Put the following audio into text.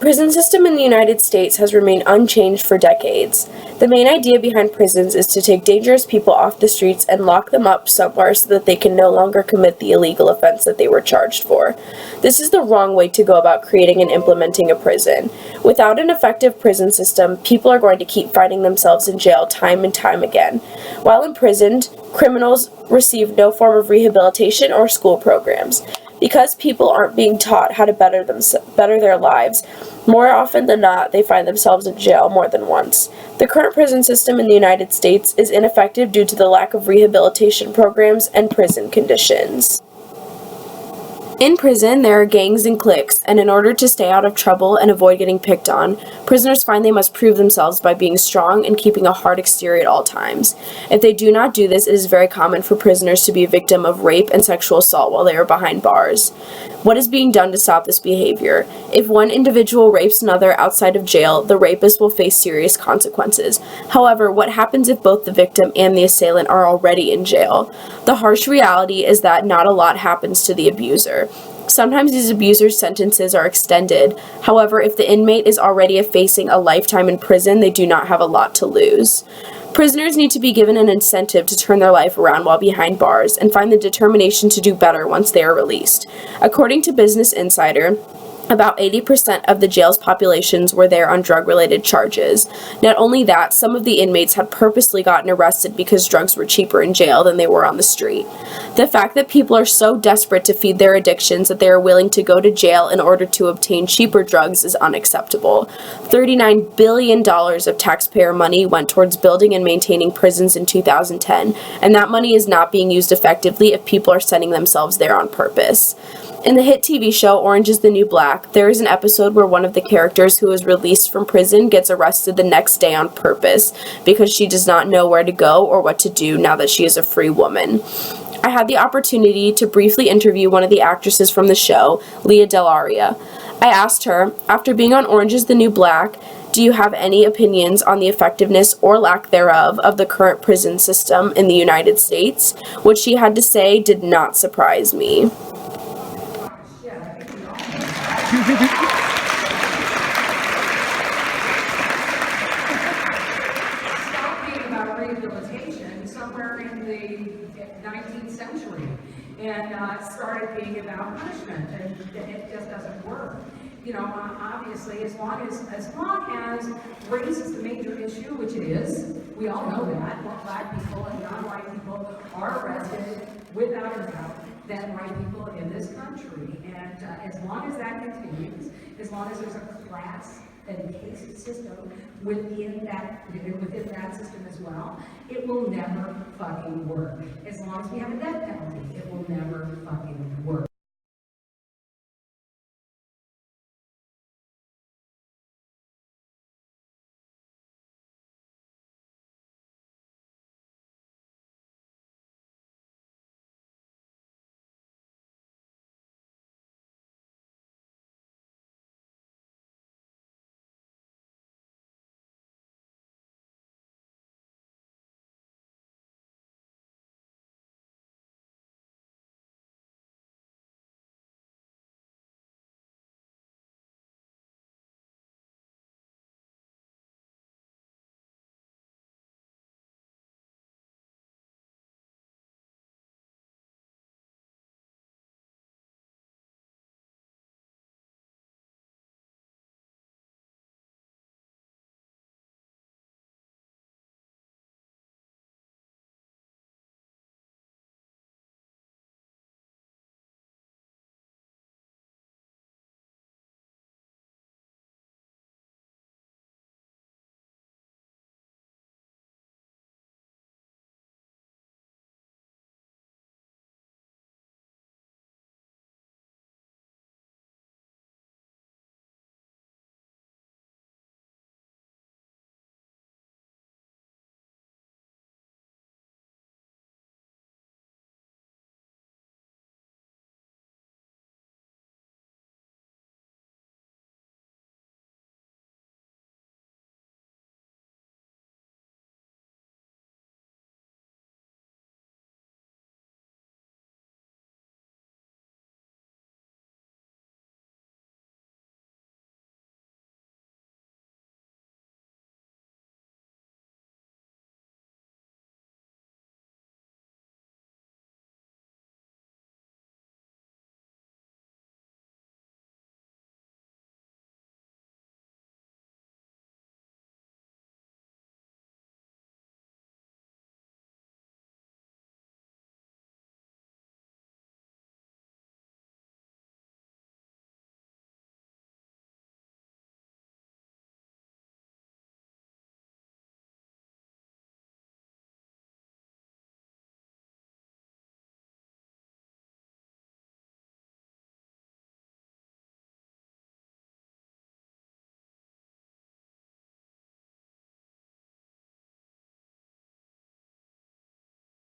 prison system in the United States has remained unchanged for decades. The main idea behind prisons is to take dangerous people off the streets and lock them up somewhere so that they can no longer commit the illegal offense that they were charged for. This is the wrong way to go about creating and implementing a prison. Without an effective prison system, people are going to keep finding themselves in jail time and time again. While imprisoned, criminals receive no form of rehabilitation or school programs. Because people aren't being taught how to better their lives, more often than not, they find themselves in jail more than once. The current prison system in the United States is ineffective due to the lack of rehabilitation programs and prison conditions. In prison, there are gangs and cliques, and in order to stay out of trouble and avoid getting picked on, prisoners find they must prove themselves by being strong and keeping a hard exterior at all times. If they do not do this, it is very common for prisoners to be a victim of rape and sexual assault while they are behind bars. What is being done to stop this behavior? If one individual rapes another outside of jail, the rapist will face serious consequences. However, what happens if both the victim and the assailant are already in jail? The harsh reality is that not a lot happens to the abuser. Sometimes these abusers' sentences are extended. However, if the inmate is already facing a lifetime in prison, they do not have a lot to lose. Prisoners need to be given an incentive to turn their life around while behind bars and find the determination to do better once they are released. According to Business Insider, about 80% of the jail's populations were there on drug-related charges. Not only that, some of the inmates had purposely gotten arrested because drugs were cheaper in jail than they were on the street. The fact that people are so desperate to feed their addictions that they are willing to go to jail in order to obtain cheaper drugs is unacceptable. $39 billion of taxpayer money went towards building and maintaining prisons in 2010, and that money is not being used effectively if people are sending themselves there on purpose. In the hit TV show Orange is the New Black, there is an episode where one of the characters who is released from prison gets arrested the next day on purpose because she does not know where to go or what to do now that she is a free woman. I had the opportunity to briefly interview one of the actresses from the show, Lea DeLaria. I asked her, after being on Orange is the New Black, do you have any opinions on the effectiveness or lack thereof of the current prison system in the United States? What she had to say did not surprise me. Stopped being about rehabilitation somewhere in the 19th century and started being about punishment, and it just doesn't work. You know, obviously, as long as race is the major issue, which it is, we all know that, black people and non-white people are arrested without a doubt than white people in this country. And as long as that continues, as long as there's a class and caste system within that system as well, it will never fucking work. As long as we have a death penalty, it will never fucking work.